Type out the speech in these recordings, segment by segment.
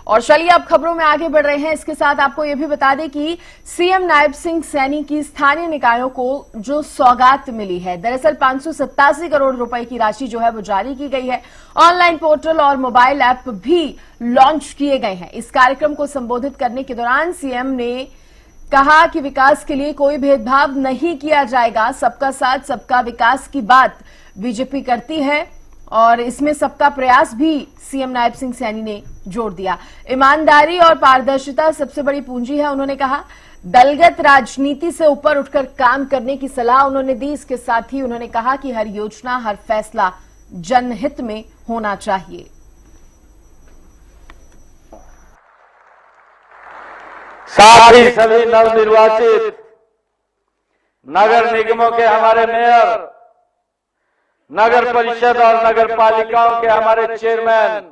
और चलिए अब खबरों में आगे बढ़ रहे हैं। इसके साथ आपको यह भी बता दें कि सीएम नायब सिंह सैनी की स्थानीय निकायों को जो सौगात मिली है, दरअसल 587 करोड़ रुपए की राशि जो है वो जारी की गई है। ऑनलाइन पोर्टल और मोबाइल ऐप भी लॉन्च किए गए हैं। इस कार्यक्रम को संबोधित करने के दौरान सीएम ने कहा कि विकास के लिए कोई भेदभाव नहीं किया जाएगा, सबका साथ सबका विकास की बात बीजेपी करती है और इसमें सबका प्रयास भी सीएम नायब सिंह सैनी ने जोर दिया। ईमानदारी और पारदर्शिता सबसे बड़ी पूंजी है, उन्होंने कहा। दलगत राजनीति से ऊपर उठकर काम करने की सलाह उन्होंने दी। इसके साथ ही उन्होंने कहा कि हर योजना, हर फैसला जनहित में होना चाहिए। साथ ही सभी नवनिर्वाचित नगर निगमों के हमारे मेयर, नगर परिषद और नगर पालिकाओं के हमारे चेयरमैन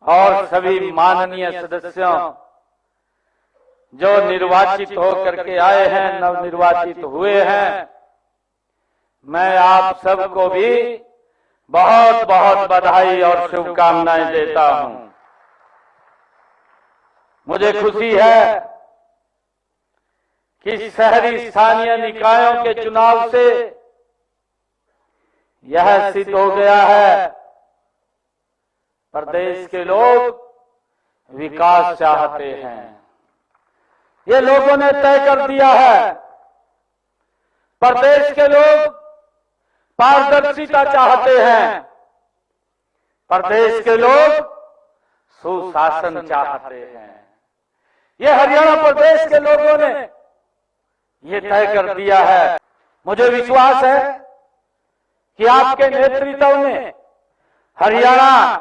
और सभी माननीय सदस्यों जो निर्वाचित होकर के आए हैं, नवनिर्वाचित हुए हैं, मैं आप सबको भी बहुत बहुत बधाई और शुभकामनाएं देता हूं। मुझे खुशी है कि शहरी स्थानीय निकायों के चुनाव से यह सिद्ध हो गया है, प्रदेश के लोग विकास चाहते हैं। ये लोगों ने तय कर दिया है, प्रदेश के लोग पारदर्शिता चाहते हैं, प्रदेश के लोग सुशासन चाहते हैं। ये हरियाणा प्रदेश के लोगों ने ये तय कर दिया है। मुझे विश्वास है कि आपके नेतृत्व में हरियाणा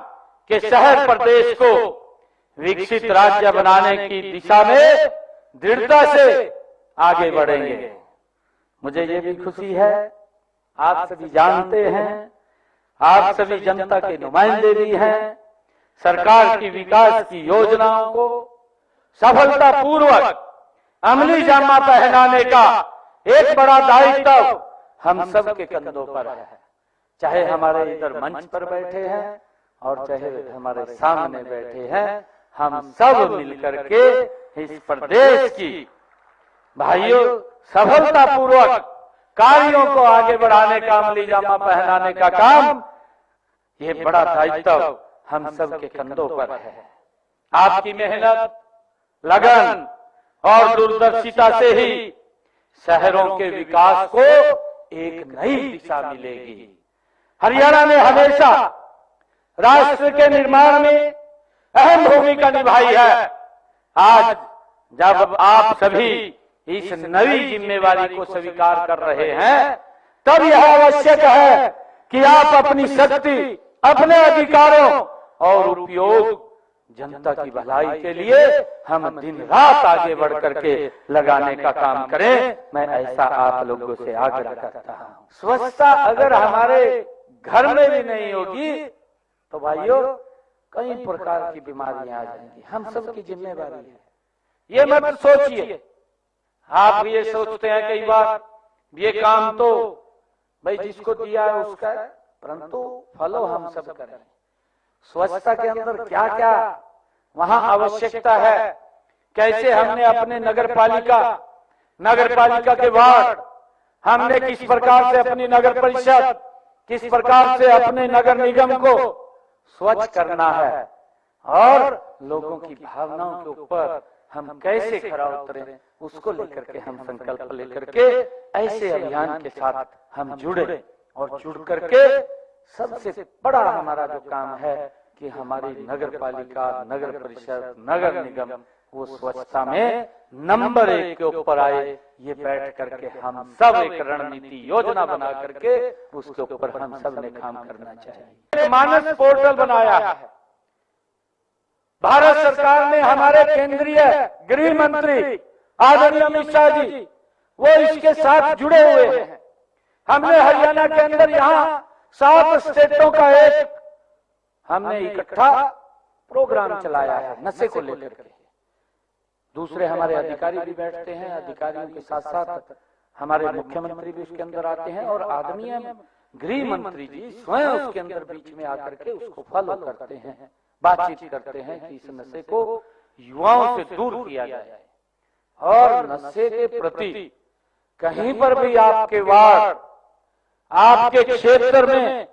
के शहर प्रदेश को विकसित राज्य बनाने की दिशा में दृढ़ता से आगे बढ़ेंगे। मुझे ये भी खुशी है, आप सभी जानते हैं, आप सभी जनता के नुमाइंदे भी हैं, सरकार की विकास की योजनाओं को सफलतापूर्वक अमली जामा पहनाने का एक बड़ा दायित्व हम सब के कंधों पर है। चाहे हमारे इधर मंच पर बैठे हैं और चाहे हमारे सामने बैठे हैं, हम सब मिलकर के इस प्रदेश की भाइयों सफलतापूर्वक कार्यों को आगे बढ़ाने का, अमली जामा पहनाने का काम, ये बड़ा दायित्व हम सब के कंधों पर है। आपकी मेहनत, लगन और दूरदर्शिता से ही शहरों के विकास को एक नई दिशा मिलेगी। हरियाणा ने हमेशा राष्ट्र के निर्माण में अहम भूमिका निभाई है। आज जब आप सभी इस नई जिम्मेवारी को स्वीकार कर रहे हैं, तब यह आवश्यक है कि आप अपनी शक्ति, अपने अधिकारों और उपयोग जनता की भलाई के लिए हम दिन रात आगे बढ़ करके लगाने का काम करें। मैं ऐसा आप लोगों से आग्रह करता हूं। स्वच्छता अगर हमारे घर में भी नहीं होगी तो भाइयों कई प्रकार की बीमारियां आ जाएंगी। हम सबकी जिम्मेवारी है, ये मत सोचिए। आप ये सोचते हैं कई बार ये काम तो भाई जिसको दिया है उसका है, परंतु फॉलो हम सब करें। स्वच्छता के अंदर क्या क्या वहां आवश्यकता है, कैसे हमने अपने नगर पालिका के वार्ड, हमने किस प्रकार से अपनी नगर परिषद, किस प्रकार से अपने नगर निगम को स्वच्छ करना है और लोगों की भावनाओं के ऊपर हम कैसे खरा उतरें, उसको लेकर के हम संकल्प लेकर के ऐसे अभियान के साथ हम जुड़े और जुड़ करके सबसे बड़ा हमारा जो काम है कि हमारी नगर पालिका, नगर परिषद, नगर निगम वो स्वच्छता में नंबर 1 के ऊपर आए। ये बैठ करके हम सब एक रणनीति योजना बना करके उसके ऊपर हम सब ने काम करना चाहिए। मानस पोर्टल बनाया है भारत सरकार ने, हमारे केंद्रीय गृह मंत्री आदरणीय अमित शाह जी वो इसके साथ जुड़े हुए हैं। हमने हरियाणा के अंदर यहाँ 7 स्टेटों का एक हमने इकट्ठा प्रोग्राम चलाया है नशे को लेकर के। दूसरे हमारे अधिकारी भी बैठते हैं, अधिकारियों के साथ साथ हमारे मुख्यमंत्री भी उसके अंदर आते हैं और आदरणीय गृह मंत्री जी स्वयं उसके अंदर बीच में आकर के उसको फॉलो करते हैं बातचीत करते हैं कि इस नशे को युवाओं से दूर किया जाए और नशे के प्रति कहीं पर भी आपके वार्ड, आपके क्षेत्र में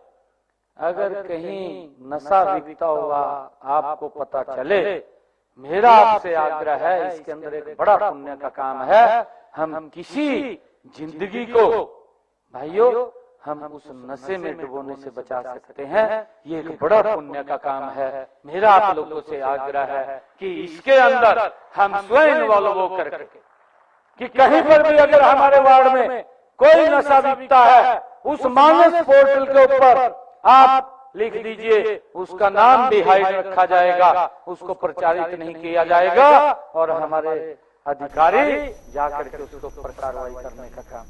अगर कहीं नशा बिकता हुआ आपको पता चले, मेरा आपसे आग्रह है, इसके अंदर एक बड़ा पुण्य का काम है। हम किसी जिंदगी को भाइयों हम उस नशे में डुबोने से बचा सकते हैं। ये एक बड़ा पुण्य का काम है। मेरा आप लोगों से आग्रह है कि इसके अंदर हम स्वयं इन्वॉल्व होकर कि कहीं पर भी अगर हमारे वार्ड में कोई नशा बिकता है, उस मानस पोर्टल के ऊपर आप लिख दीजिए, उसका नाम भी हाइड रखा जाएगा, उसको प्रचारित नहीं किया जाएगा और हमारे अधिकारी जाकर के उसके ऊपर कार्रवाई करने का काम